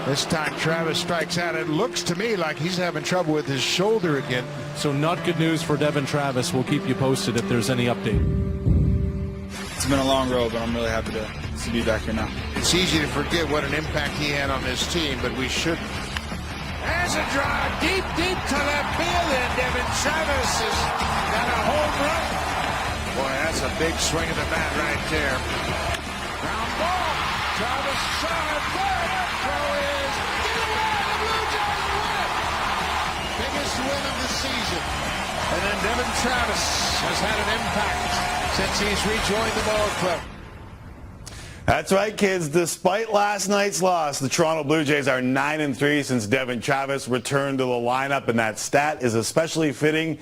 This time Travis strikes out. It looks to me like he's having trouble with his shoulder again. So not good news for Devon Travis. We'll keep you posted if there's any update. It's been a long road, but I'm really happy to be back here now. It's easy to forget what an impact he had on this team, but we shouldn't. As a drive deep to left field, and Devon Travis has got a home run. Boy, that's a big swing of the bat right there. Ground ball. Travis saw it. That throw is get away. The Blue Jays win it. Biggest win of the season. And then Devon Travis has had an impact since he's rejoined the ball club. That's right, kids. Despite last night's loss, the Toronto Blue Jays are 9-3 since Devon Travis returned to the lineup, and that stat is especially fitting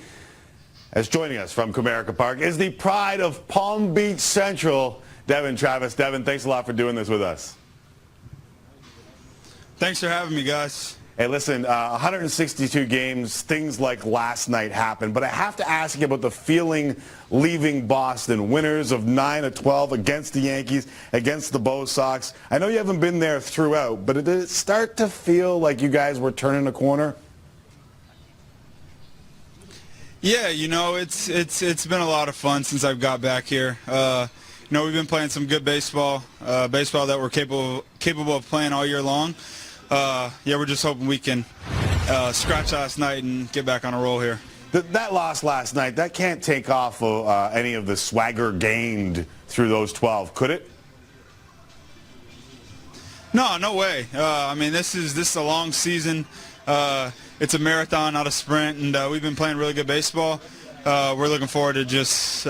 as joining us from Comerica Park is the pride of Palm Beach Central, Devon Travis. Devon, thanks a lot for doing this with us. Thanks for having me, guys. Hey, listen, 162 games, things like last night happened, but I have to ask you about the feeling leaving Boston, winners of 9 of 12 against the Yankees, against the Bo Sox. I know you haven't been there throughout, but did it start to feel like you guys were turning a corner? Yeah, you know, it's been a lot of fun since I've got back here. You know, we've been playing some good baseball, baseball that we're capable of playing all year long. Yeah, we're just hoping we can scratch last night and get back on a roll here. That loss last night, that can't take off any of the swagger gained through those 12, could it? No way. I mean, this is a long season. It's a marathon, not a sprint, and we've been playing really good baseball. We're looking forward to just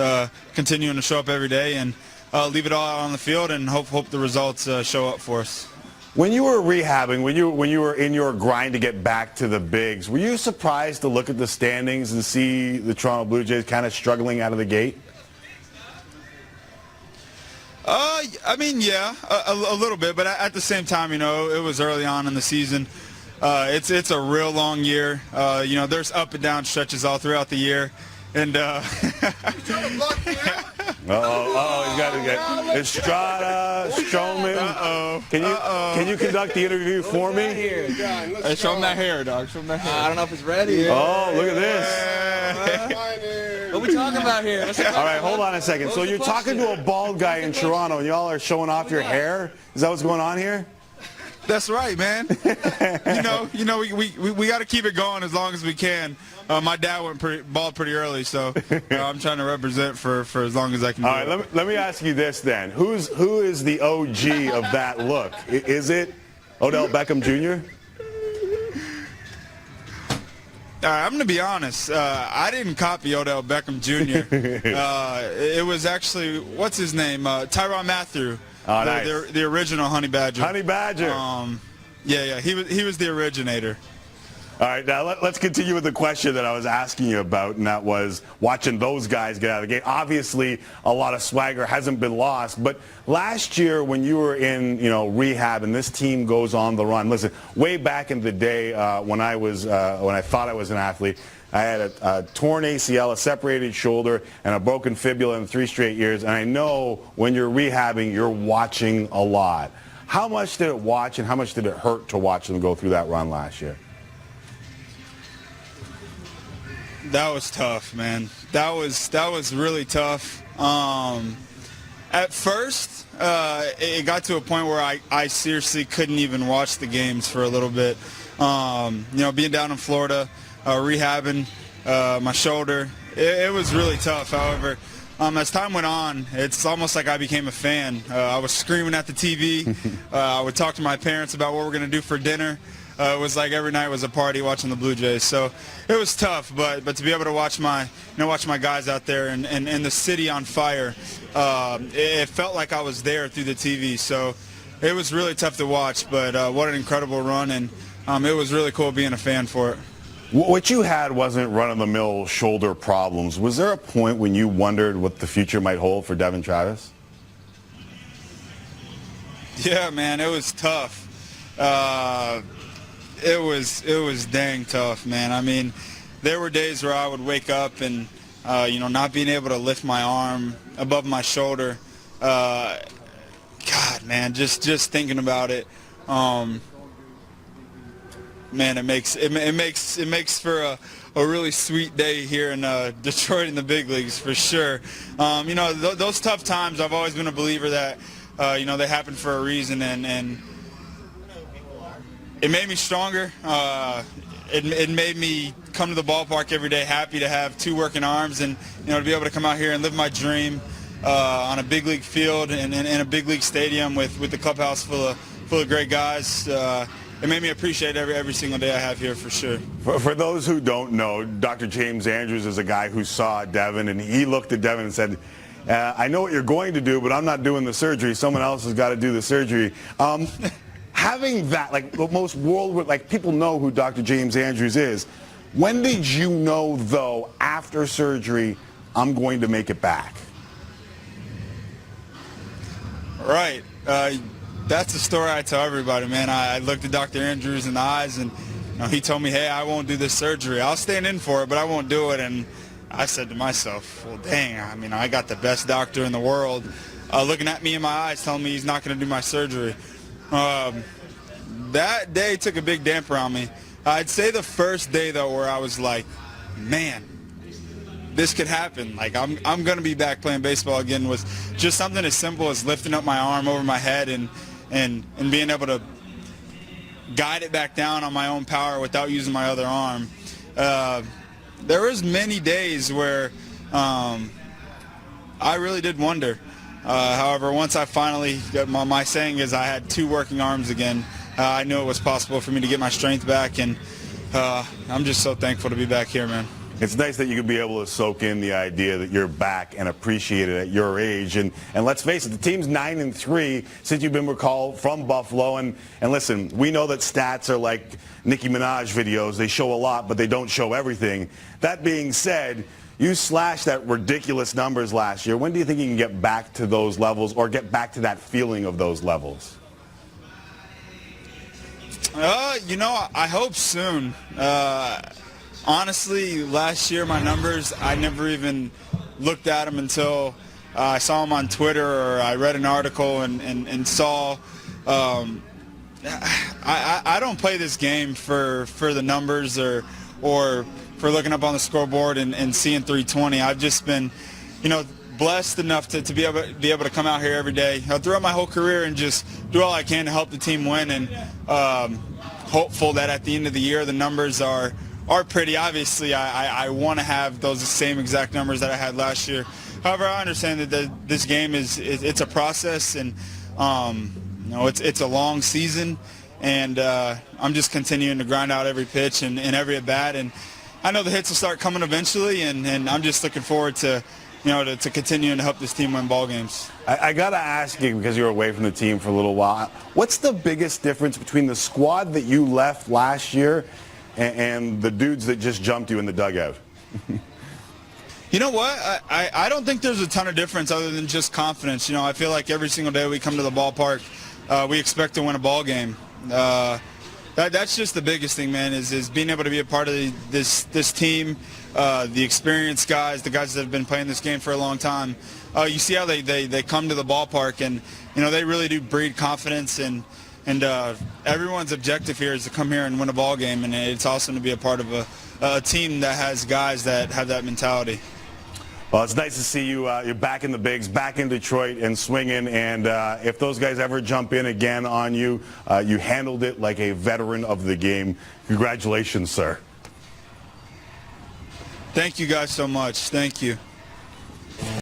continuing to show up every day and leave it all out on the field and hope the results show up for us. When you were rehabbing, when you were in your grind to get back to the bigs, were you surprised to look at the standings and see the Toronto Blue Jays kind of struggling out of the gate? I mean, yeah, a little bit, but at the same time, you know, it was early on in the season. It's a real long year. You know, there's up and down stretches all throughout the year, and he's got to get Estrada, Stroman. Can you conduct the interview for me? Hey, show him that hair, dog. Show him that hair. I don't know if it's ready. Oh, look at this. What are we talking about here? All right, hold on a second. So you're talking to a bald guy in Toronto, and y'all are showing off your hair? Is that what's going on here? That's right, man. you know, we got to keep it going as long as we can. My dad went bald pretty early, so I'm trying to represent for as long as I can. All right, let me ask you this then: who is the OG of that look? Is it Odell Beckham Jr.? I'm going to be honest. I didn't copy Odell Beckham Jr. It was actually what's his name, Tyrann Mathieu. Oh, nice. The original Honey Badger. Honey Badger. Yeah, he was the originator. All right, now let's continue with the question that I was asking you about, and that was watching those guys get out of the game. Obviously, a lot of swagger hasn't been lost, but last year when you were in, rehab and this team goes on the run, listen, way back in the day when I thought I was an athlete, I had a torn ACL, a separated shoulder, and a broken fibula in 3 straight years, and I know when you're rehabbing, you're watching a lot. How much did it watch and how much did it hurt to watch them go through that run last year? That was tough, man. That was really tough. At first, it got to a point where I seriously couldn't even watch the games for a little bit. Being down in Florida, rehabbing my shoulder, it was really tough. However, as time went on, it's almost like I became a fan. I was screaming at the TV. I would talk to my parents about what we're going to do for dinner. It was like every night was a party watching the Blue Jays. So it was tough, but to be able to watch my guys out there and the city on fire, it felt like I was there through the TV. So it was really tough to watch, but what an incredible run, and it was really cool being a fan for it. What you had wasn't run-of-the-mill shoulder problems. Was there a point when you wondered what the future might hold for Devon Travis? Yeah, man, it was tough. It was dang tough, man. I mean, there were days where I would wake up and, not being able to lift my arm above my shoulder. God, man, just thinking about it. man, it makes for a really sweet day here in Detroit in the big leagues for sure. Those tough times, I've always been a believer that they happen for a reason, and it made me stronger. It made me come to the ballpark every day happy to have 2 working arms, and to be able to come out here and live my dream on a big league field and in a big league stadium with the clubhouse full of great guys. It made me appreciate every single day I have here for sure. For those who don't know, Dr. James Andrews is a guy who saw Devon, and he looked at Devon and said, I know what you're going to do, but I'm not doing the surgery. Someone else has got to do the surgery. Having that, like most world, like people know who Dr. James Andrews is. When did you know, though, after surgery, I'm going to make it back? Right. That's the story I tell everybody, man. I looked at Dr. Andrews in the eyes, and he told me, hey, I won't do this surgery. I'll stand in for it, but I won't do it. And I said to myself, well, dang, I got the best doctor in the world looking at me in my eyes telling me he's not going to do my surgery. That day took a big damper on me. I'd say the first day, though, where I was like, man, this could happen. Like, I'm going to be back playing baseball again, was just something as simple as lifting up my arm over my head and being able to guide it back down on my own power without using my other arm. There was many days where I really did wonder. However, once I finally got my saying is I had 2 working arms again, I knew it was possible for me to get my strength back, and I'm just so thankful to be back here, man. It's nice that you can be able to soak in the idea that you're back and appreciate it at your age. And let's face it, the team's 9-3 since you've been recalled from Buffalo. And listen, we know that stats are like Nicki Minaj videos. They show a lot, but they don't show everything. That being said, you slashed that ridiculous numbers last year. When do you think you can get back to those levels or get back to that feeling of those levels? I hope soon. Honestly, last year my numbers, I never even looked at them until I saw them on Twitter or I read an article and saw. I don't play this game for the numbers or for looking up on the scoreboard and seeing 320. I've just been, blessed enough to be able to come out here every day throughout my whole career and just do all I can to help the team win, and hopeful that at the end of the year the numbers are pretty. Obviously, I want to have those same exact numbers that I had last year. However, I understand that this game it's a process, and it's a long season, and I'm just continuing to grind out every pitch and every at bat, and I know the hits will start coming eventually, and I'm just looking forward to to continuing to help this team win ball games. I got to ask you, because you were away from the team for a little while, what's the biggest difference between the squad that you left last year and the dudes that just jumped you in the dugout? You know what? I don't think there's a ton of difference other than just confidence. I feel like every single day we come to the ballpark, we expect to win a ball game. That's just the biggest thing, man, is being able to be a part of this team, the experienced guys, the guys that have been playing this game for a long time. You see how they come to the ballpark, and they really do breed confidence, and everyone's objective here is to come here and win a ball game, and it's awesome to be a part of a team that has guys that have that mentality. Well, it's nice to see you. You're back in the bigs, back in Detroit and swinging. And if those guys ever jump in again on you, you handled it like a veteran of the game. Congratulations, sir. Thank you guys so much. Thank you.